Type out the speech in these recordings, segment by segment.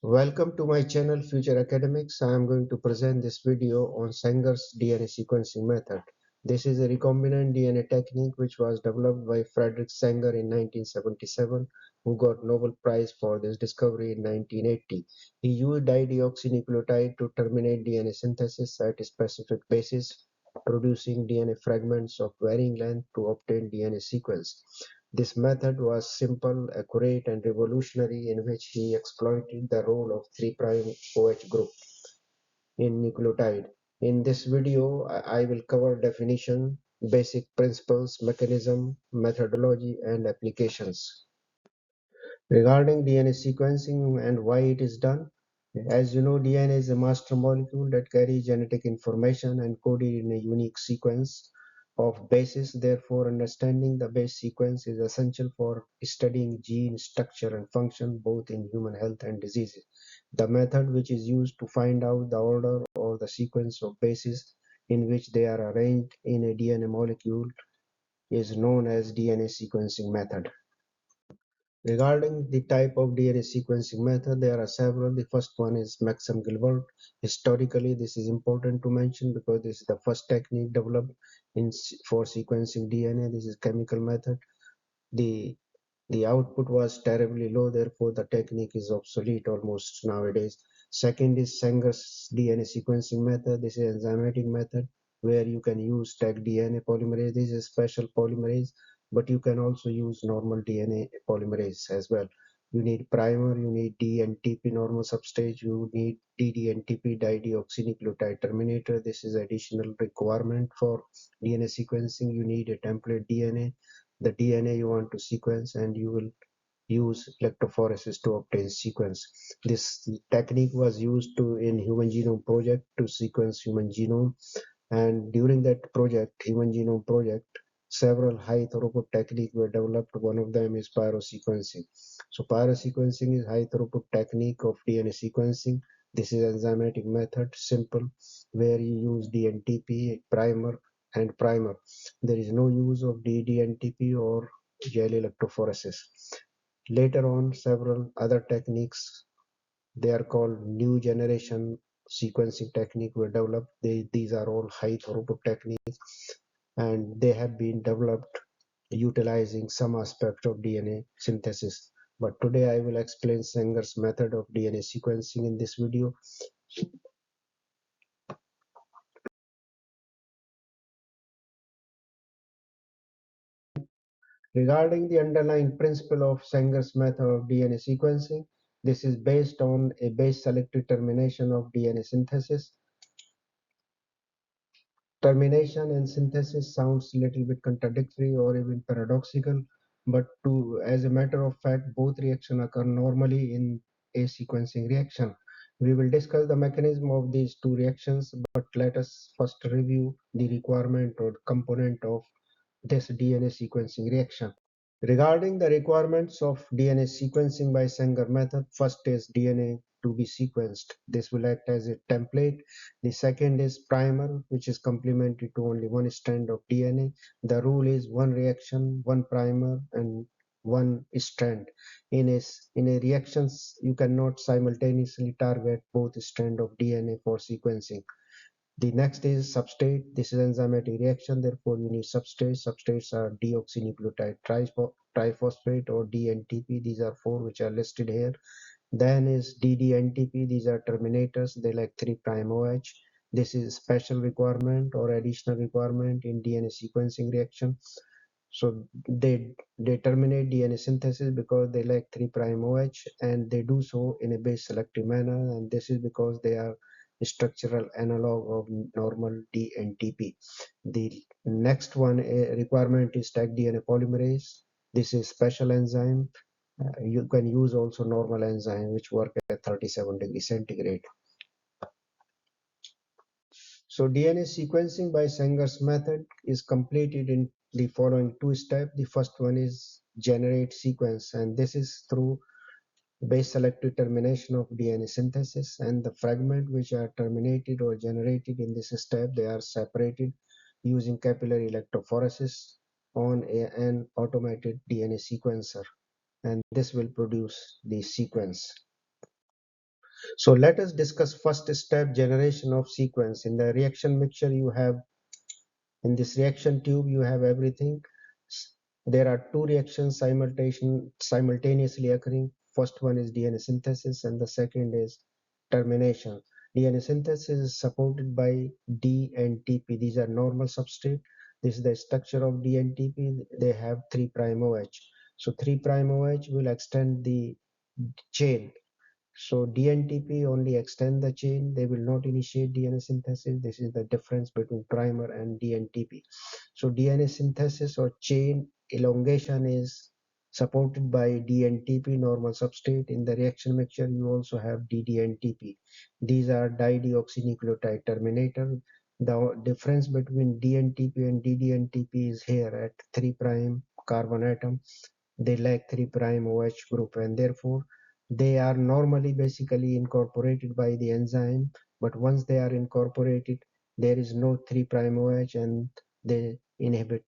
Welcome to my channel Future Academics. I am going to present this video on Sanger's DNA sequencing method. This is a recombinant DNA technique which was developed by Frederick Sanger in 1977, who got Nobel Prize for this discovery in 1980. He used dideoxynucleotide to terminate DNA synthesis at a specific bases, producing DNA fragments of varying length to obtain DNA sequence. This method was simple, accurate, and revolutionary, in which he exploited the role of 3' OH group in nucleotide. In this video, I will cover definition, basic principles, mechanism, methodology, and applications. Regarding DNA sequencing and why it is done, as you know, DNA is a master molecule that carries genetic information encoded in a unique sequence of bases. Therefore, understanding the base sequence is essential for studying gene structure and function both in human health and diseases. The method which is used to find out the order or the sequence of bases in which they are arranged in a DNA molecule is known as DNA sequencing method. Regarding the type of DNA sequencing method, there are several. The first one is Maxim Gilbert. Historically, this is important to mention because this is the first technique developed for sequencing DNA. This is chemical method. The output was terribly low, therefore the technique is obsolete almost nowadays. Second is Sanger's DNA sequencing method. This is enzymatic method where you can use tag DNA polymerase. This is a special polymerase, but you can also use normal DNA polymerase as well. You need primer, you need ddNTP normal substrate, you need ddNTP dideoxynucleotide terminator. This is additional requirement for DNA sequencing. You need a template DNA, the DNA you want to sequence, and you will use electrophoresis to obtain sequence. This technique was used in Human Genome Project to sequence human genome, and during that project, Human Genome Project, several high throughput techniques were developed. One of them is pyrosequencing. So pyrosequencing is high throughput technique of DNA sequencing. This is enzymatic method, simple, where you use dNTP, primer, and primer. There is no use of ddNTP or gel electrophoresis. Later on, several other techniques, they are called new generation sequencing technique, were developed. These are all high throughput techniques, and they have been developed utilizing some aspect of DNA synthesis. But today I will explain Sanger's method of DNA sequencing in this video. Regarding the underlying principle of Sanger's method of DNA sequencing, this is based on a base selective termination of DNA synthesis. Termination and synthesis sounds a little bit contradictory or even paradoxical, but as a matter of fact, both reactions occur normally in a sequencing reaction. We will discuss the mechanism of these two reactions, but let us first review the requirement or component of this DNA sequencing reaction. Regarding the requirements of DNA sequencing by Sanger method, first is DNA to be sequenced. This will act as a template. The second is primer, which is complemented to only one strand of DNA. The rule is one reaction, one primer, and one strand. In a reactions, you cannot simultaneously target both strand of DNA for sequencing. The next is substrate. This is enzymatic reaction, therefore you need substrate. Substrates are deoxynucleotide triphosphate or DNTP. These are four which are listed here. Then is ddNTP. These are terminators. They like 3' OH. This is special requirement or additional requirement in DNA sequencing reaction. So they terminate DNA synthesis because they lack 3' OH, and they do so in a base selective manner, and this is because they are structural analog of normal DNTP. The next one requirement is tag DNA polymerase. This is special enzyme. You can use also normal enzyme which work at 37 degrees centigrade. So DNA sequencing by Sanger's method is completed in the following two steps. The first one is generate sequence, and this is through base selective termination of DNA synthesis, and the fragment which are terminated or generated in this step, they are separated using capillary electrophoresis on an automated DNA sequencer, and this will produce the sequence. So let us discuss first step, generation of sequence. In the reaction mixture you have, in this reaction tube you have everything. There are two reactions simultaneously occurring. First one is DNA synthesis and the second is termination. DNA synthesis is supported by D and TP. These are normal substrate. This is the structure of D and TP. They have 3' OH. So 3' OH will extend the chain. So DNTP only extend the chain. They will not initiate DNA synthesis. This is the difference between primer and DNTP. So DNA synthesis or chain elongation is supported by DNTP, normal substrate. In the reaction mixture, you also have ddNTP. These are dideoxynucleotide terminator. The difference between DNTP and ddNTP is here at 3' carbon atom. They lack 3' OH group, and therefore they are normally basically incorporated by the enzyme, but once they are incorporated, there is no 3' OH and they inhibit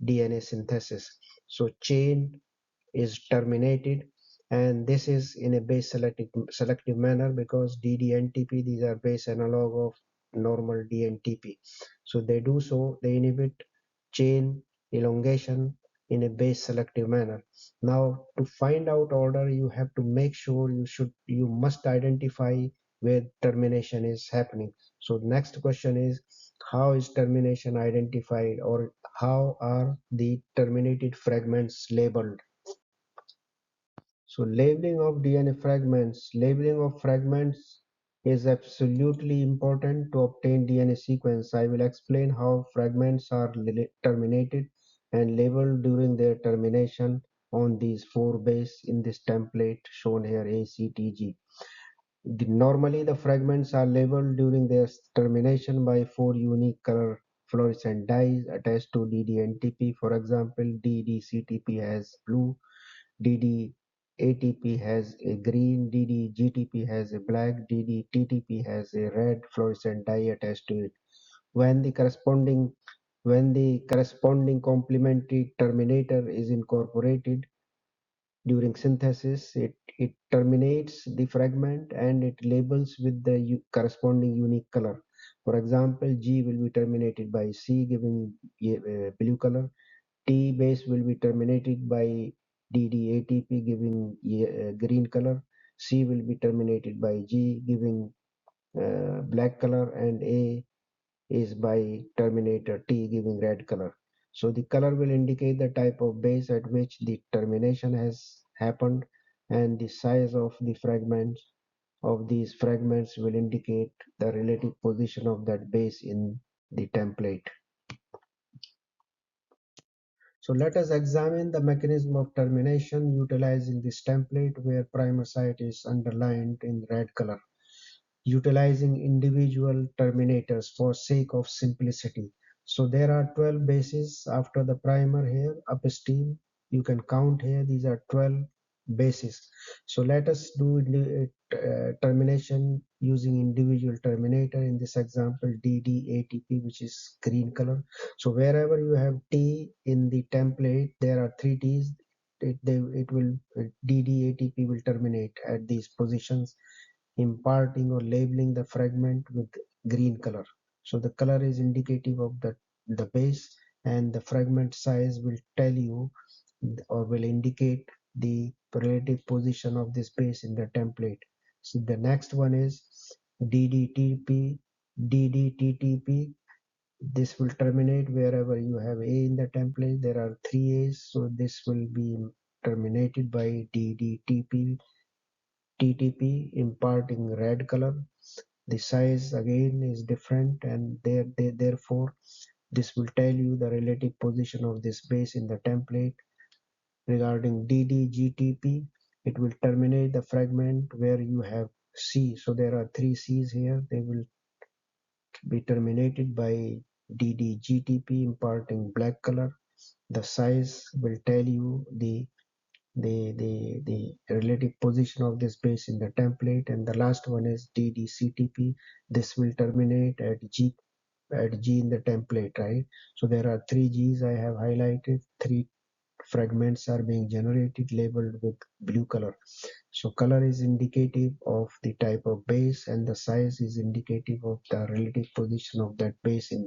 DNA synthesis. So chain is terminated, and this is in a base selective manner because ddNTP, these are base analog of normal DNTP. So they do so, they inhibit chain elongation in a base selective manner. Now to find out order, you have to make sure you must identify where termination is happening. So next question is, how is termination identified, or how are the terminated fragments labeled? So labeling of DNA fragments. Labeling of fragments is absolutely important to obtain DNA sequence. I will explain how fragments are terminated and labeled during their termination on these 4 base in this template shown here, ACTG. Normally the fragments are labeled during their termination by 4 unique color fluorescent dyes attached to ddNTP. For example, ddCTP has blue, ddATP has a green, ddGTP has a black, ddTTP has a red fluorescent dye attached to it. When the corresponding complementary terminator is incorporated during synthesis, it terminates the fragment and it labels with the corresponding unique color. For example, G will be terminated by C, giving blue color. T base will be terminated by ddATP, giving green color. C will be terminated by G, giving black color, and A is by terminator T, giving red color. So the color will indicate the type of base at which the termination has happened, and the size of the fragments of these fragments will indicate the relative position of that base in the template. So let us examine the mechanism of termination utilizing this template, where primer site is underlined in red color, utilizing individual terminators for sake of simplicity. So there are 12 bases after the primer here upstream. You can count here, these are 12 bases. So let us do termination using individual terminator. In this example, ddATP, which is green color. So wherever you have T in the template, there are 3 T's. ddATP will terminate at these positions, imparting or labeling the fragment with green color. So the color is indicative of the base, and the fragment size will tell you or will indicate the relative position of this base in the template. So the next one is DDTP, DDTTP. This will terminate wherever you have A in the template. There are 3 A's, so this will be terminated by DDTP, TTP, imparting red color. The size again is different, and therefore this will tell you the relative position of this base in the template. Regarding ddGTP, it will terminate the fragment where you have C. So there are 3 C's here. They will be terminated by ddGTP, imparting black color. The size will tell you the relative position of this base in the template. And the last one is ddCTP. This will terminate at G in the template, right? So there are 3 G's I have highlighted, 3 fragments are being generated labeled with blue color. So color is indicative of the type of base and the size is indicative of the relative position of that base in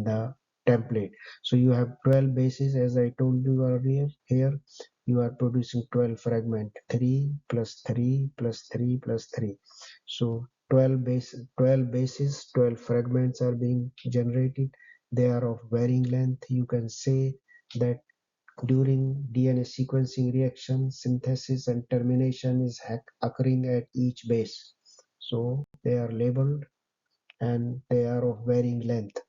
the template. So you have 12 bases as I told you earlier. Here you are producing 12 fragment, 3 plus 3 plus 3 plus 3. So 12 bases, 12 fragments are being generated. They are of varying length. You can say that during DNA sequencing reaction, synthesis and termination is occurring at each base. So they are labeled and they are of varying length.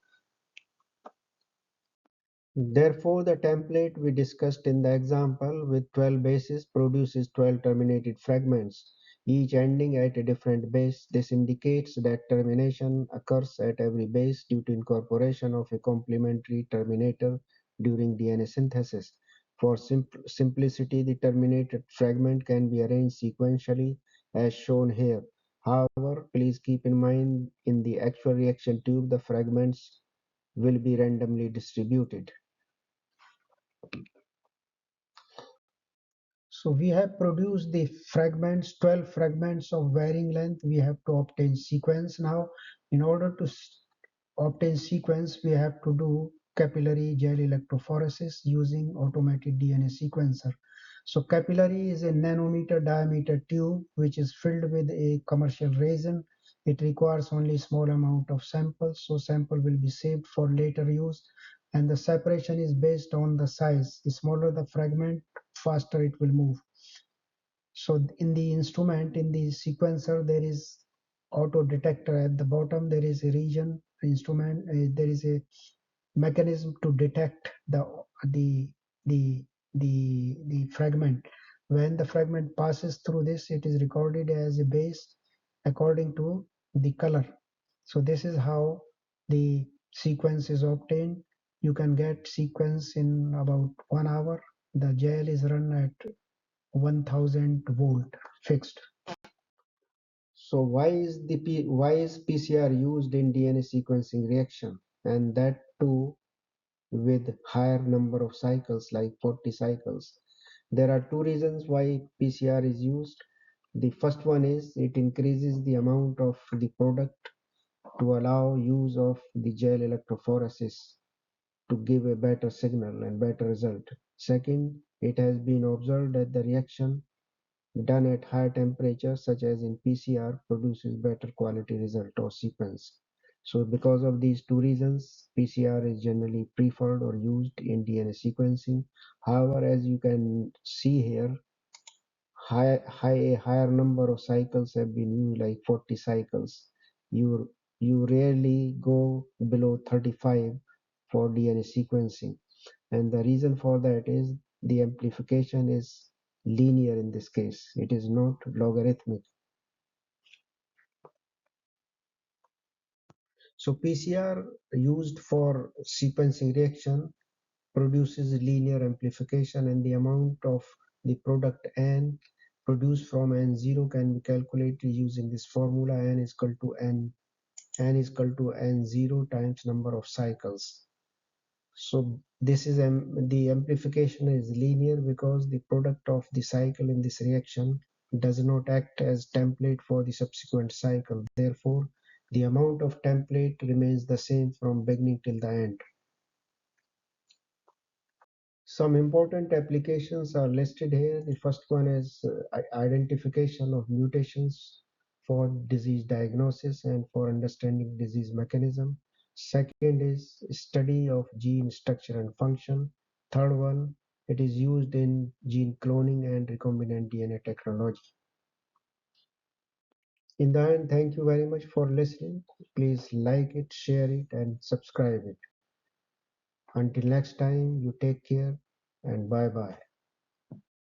Therefore, the template we discussed in the example with 12 bases produces 12 terminated fragments, each ending at a different base. This indicates that termination occurs at every base due to incorporation of a complementary terminator during DNA synthesis. For simplicity, the terminated fragment can be arranged sequentially as shown here. However, please keep in mind in the actual reaction tube, the fragments will be randomly distributed. So we have produced the fragments, 12 fragments of varying length. We have to obtain sequence now. In order to obtain sequence, we have to do capillary gel electrophoresis using automated DNA sequencer. So capillary is a nanometer diameter tube which is filled with a commercial resin. It requires only small amount of samples, so sample will be saved for later use. And the separation is based on the size. The smaller the fragment, faster it will move. So in the instrument, in the sequencer, there is auto detector at the bottom. There is a region instrument. There is a mechanism to detect the the the fragment. When the fragment passes through this, it is recorded as a base according to the color. So this is how the sequence is obtained. You can get sequence in about 1 hour. The gel is run at 1000 volt fixed. So why is PCR used in DNA sequencing reaction, and that too with higher number of cycles like 40 cycles? There are two reasons why PCR is used. The first one is it increases the amount of the product to allow use of the gel electrophoresis to give a better signal and better result. Second, it has been observed that the reaction done at higher temperatures such as in PCR produces better quality result or sequence. So because of these two reasons, PCR is generally preferred or used in DNA sequencing. However, as you can see here, a higher number of cycles have been used, like 40 cycles. You rarely go below 35 for DNA sequencing, and the reason for that is the amplification is linear in this case. It is not logarithmic. So PCR used for sequencing reaction produces linear amplification, and the amount of the product N produced from N0 can be calculated using this formula. N is equal to N is equal to N0 times number of cycles. So this is the amplification is linear because the product of the cycle in this reaction does not act as template for the subsequent cycle. Therefore, the amount of template remains the same from beginning till the end. Some important applications are listed here. The first one is identification of mutations for disease diagnosis and for understanding disease mechanism. Second is study of gene structure and function. Third one, it is used in gene cloning and recombinant DNA technology. In the end, thank you very much for listening. Please like it, share it, and subscribe it. Until next time, you take care and bye bye.